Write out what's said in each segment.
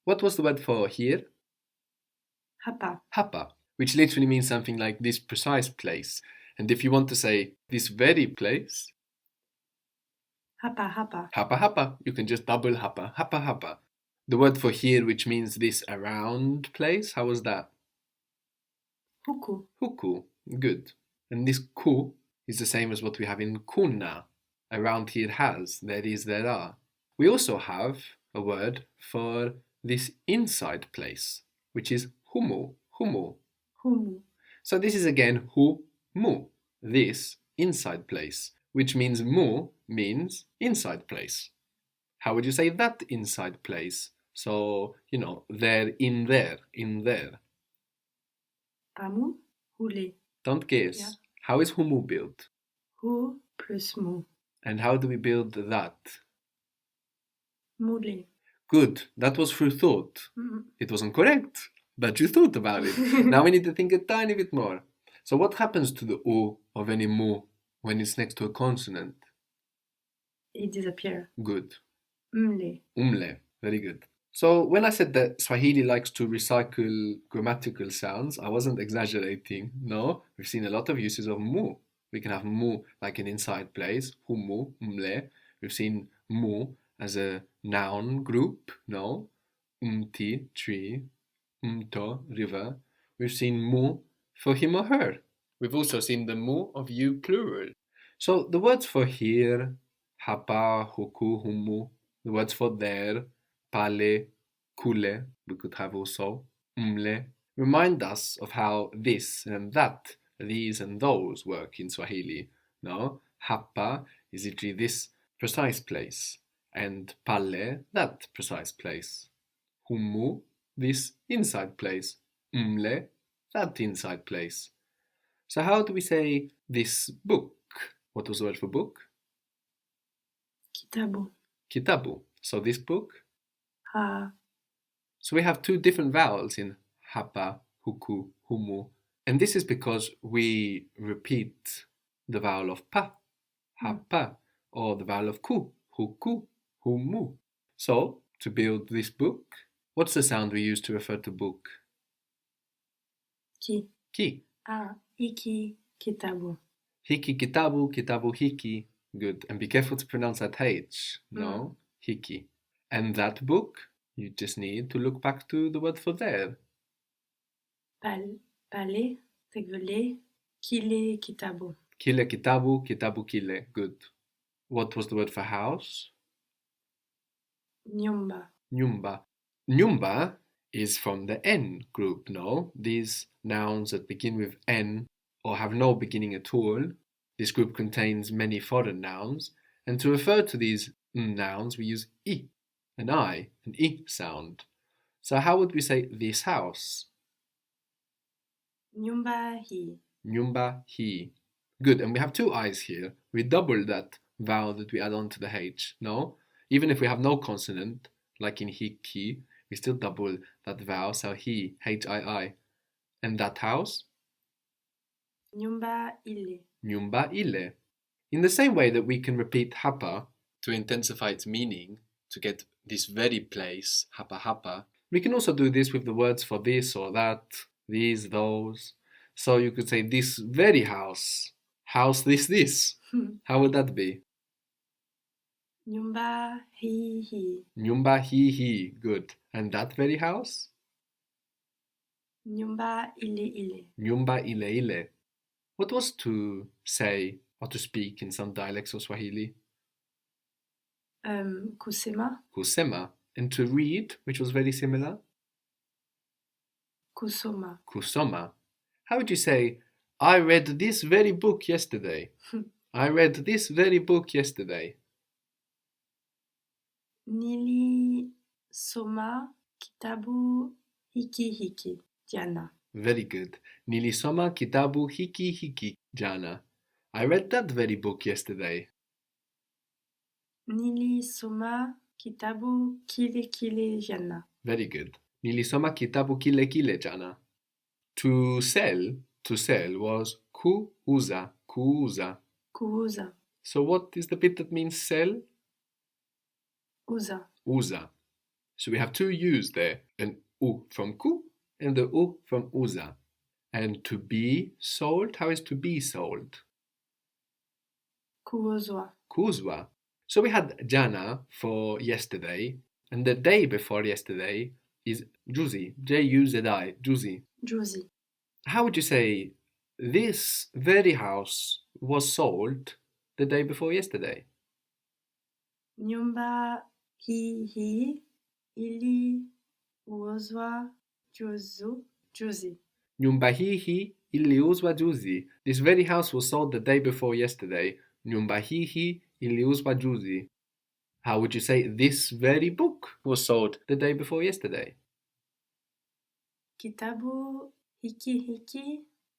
What was the word for here? Hapa. Hapa, which literally means something like this precise place. And if you want to say this very place, Hapa hapa. hapa hapa, you can just double hapa, hapa hapa. The word for here, which means this around place, how was that? Huku. Huku, good. And this ku is the same as what we have in kuna. Around here has, there is, there are. We also have a word for this inside place, which is humu, humu. Humu. So this is again hu mu, this inside place, which means mu means inside place. How would you say that inside place? So, there, in there, in there. Pamu. Hule. Don't guess. Yeah. How is humu built? Hu plus mu. And how do we build that? Mule. Good. That was through thought. Mm. It wasn't correct, but you thought about it. Now we need to think a tiny bit more. So what happens to the u of any mu when it's next to a consonant? It disappears. Good. Mle. Umle. Very good. So when I said that Swahili likes to recycle grammatical sounds, I wasn't exaggerating. No, we've seen a lot of uses of mu. We can have mu like an inside place, humu, mle. We've seen mu as a noun group, no? Umti, tree, umto, river. We've seen mu for him or her. We've also seen the mu of you plural. So the words for here, hapa, huku, humu, the words for there, pale, kule, we could have also, mle, remind us of how this and that, these and those work in Swahili. No? Hapa is literally this precise place, and pale, that precise place. Humu, this inside place. Mle, that inside place. So how do we say this book? What was the word for book? Kitabu. Kitabu. So this book? Ha. So we have two different vowels in hapa, huku, humu. And this is because we repeat the vowel of pa, hapa, or the vowel of ku, huku, humu. So, to build this book, what's the sound we use to refer to book? Ki. Ki. Ah. Hiki. Kitabu. Hiki kitabu, kitabu hiki. Good. And be careful to pronounce that H. No? Hiki. And that book, you just need to look back to the word for there. Pale. Tegvele. Kile. Kitabu. Kile kitabu, kitabu kile. Good. What was the word for house? Nyumba. Nyumba. Nyumba is from the N group, no? These nouns that begin with N or have no beginning at all. This group contains many foreign nouns, and to refer to these nouns, we use I, an I, an I sound. So how would we say this house? Nyumba hii. Nyumba hii. Good, and we have two I's here. We double that vowel that we add on to the H, no? Even if we have no consonant, like in hiki, we still double that vowel, so he, H-I-I. And that house? Nyumba ile. Nyumba ile. In the same way that we can repeat hapa to intensify its meaning, to get this very place, hapa hapa, we can also do this with the words for this or that, these, those. So you could say this very house, house this. How would that be? Nyumba hii. Nyumba hii, good. And that very house? Nyumba ile. Nyumba ile. What was to say or to speak in some dialects of Swahili? Kusema. Kusema. And to read, which was very similar? Kusoma. Kusoma. How would you say, I read this very book yesterday? I read this very book yesterday. Nilisoma kitabu hiki jana. Very good. Nilisoma kitabu hiki jana. I read that very book yesterday. Nilisoma kitabu kile jana. Very good. Nilisoma kitabu kile jana. To sell was kuuza. Kuuza. So what is the bit that means sell? Uza. Uza. So we have two U's there, an U from ku and the U from uza. And to be sold, how is to be sold? kuuzwa, Kuzwa. So we had jana for yesterday, and the day before yesterday is juzi, Juzi, juzi. juzi, How would you say this very house was sold the day before yesterday? nyumba hii iliuzwa juzi. Nyumba hii iliuzwa juzi. This very house was sold the day before yesterday. Nyumba hii iliuzwa juzi. How would you say this very book was sold the day before yesterday? Kitabu hiki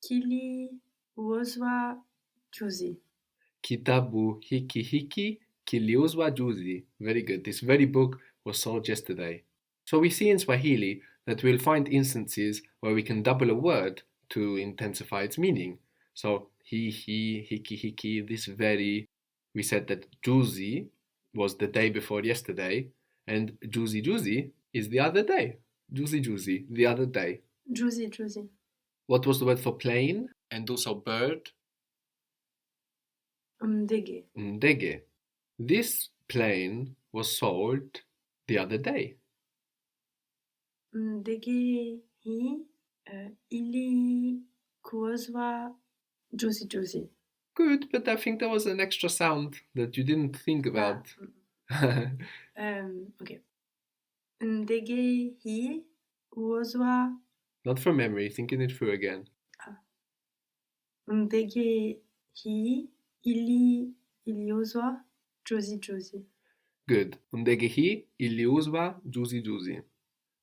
kiliuzwa juzi. Kitabu hiki kiliuzwa juzi. Very good. This very book was sold yesterday. So we see in Swahili that we'll find instances where we can double a word to intensify its meaning. So hiki, this very, we said that juzi was the day before yesterday, and juzi is the other day. Juzi, the other day. Juzi. What was the word for plane and also bird? Ndege. Ndege. This plane was sold the other day. Ndege hii ilikuuzwa juzi. Good, but I think there was an extra sound that you didn't think about. Okay. Ndege hii huuzwa. Not from memory, thinking it through again. Ndege hii iliuzwa juzi. Good. Ndege hii iliuzwa juzi.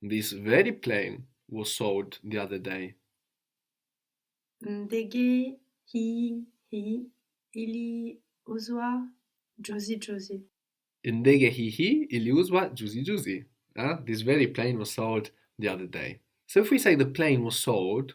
This very plane was sold the other day. Ndege hii iliuzwa juzi. Ndege hii iliuzwa juzi. This very plane was sold the other day. So if we say the plane was sold,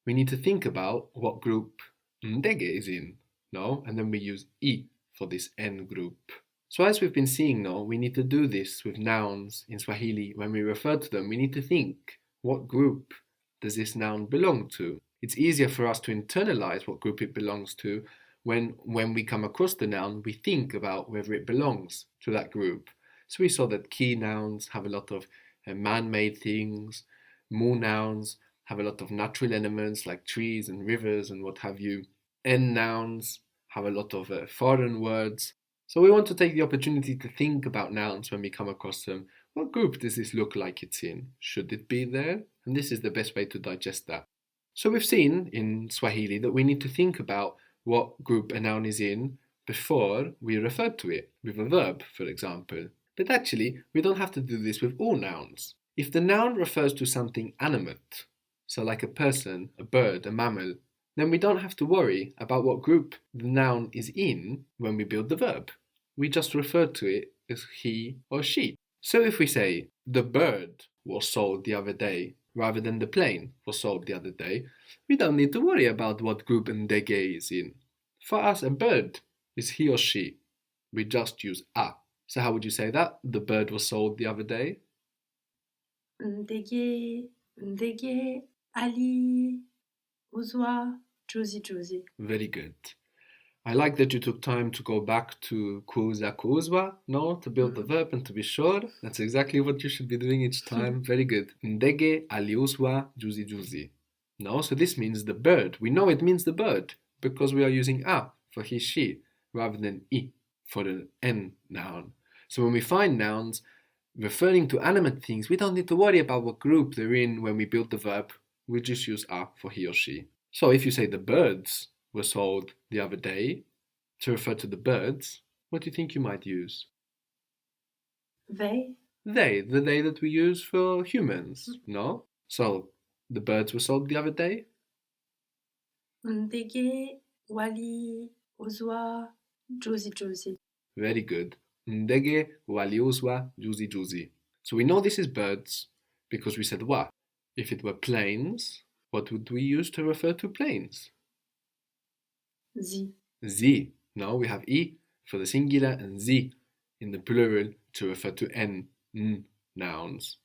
we need to think about what group ndege is in, no? And then we use I for this N group. So as we've been seeing now, we need to do this with nouns in Swahili. When we refer to them, we need to think, what group does this noun belong to? It's easier for us to internalize what group it belongs to when we come across the noun, we think about whether it belongs to that group. So we saw that key nouns have a lot of man-made things, mu nouns have a lot of natural elements like trees and rivers and what have you. N nouns have a lot of foreign words. So we want to take the opportunity to think about nouns when we come across them. What group does this look like it's in? Should it be there? And this is the best way to digest that. So we've seen in Swahili that we need to think about what group a noun is in before we refer to it, with a verb, for example. But actually, we don't have to do this with all nouns. If the noun refers to something animate, so like a person, a bird, a mammal, then we don't have to worry about what group the noun is in when we build the verb. We just refer to it as he or she. So if we say, the bird was sold the other day, rather than the plane was sold the other day, we don't need to worry about what group ndege is in. For us, a bird is he or she. We just use a. So how would you say that? The bird was sold the other day? Ndege aliuzwa juzi. Very good. I like that you took time to go back to kuzwa, no, to build the verb and to be sure. That's exactly what you should be doing each time. Very good. Ndege aliuzwa juzi. No, so this means the bird. We know it means the bird because we are using a for he, she, rather than I for the N noun. So when we find nouns referring to animate things, we don't need to worry about what group they're in when we build the verb. We just use a for he or she. So if you say the birds were sold the other day, to refer to the birds, what do you think you might use? They. They, the they that we use for humans, no? So, the birds were sold the other day? Ndege waliuzwa juzi. Very good. Ndege waliuzwa juzi. So we know this is birds because we said wa. If it were planes, what would we use to refer to planes? Z. No, we have I for the singular and Z in the plural to refer to N. nouns.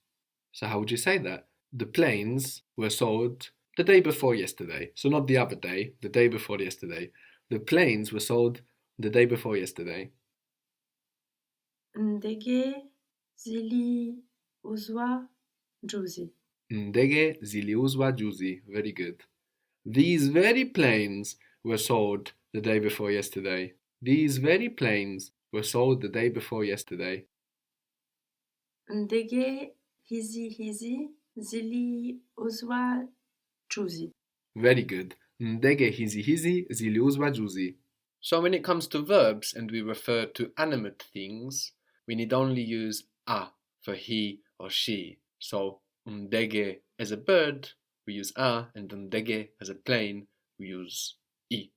So how would you say that? The planes were sold the day before yesterday. So not the other day, the day before yesterday. The planes were sold the day before yesterday. Ndege ziliuzwa juzi. Ndege ziliuzwa juzi. Very good. These very planes were sold the day before yesterday. These very planes were sold the day before yesterday. Ndege hizi ziliuzwa juzi. Very good. Ndege hizi ziliuzwa juzi. So when it comes to verbs and we refer to animate things, we need only use a for he or she. So ndege as a bird, we use a, and ndege as a plane, we use I.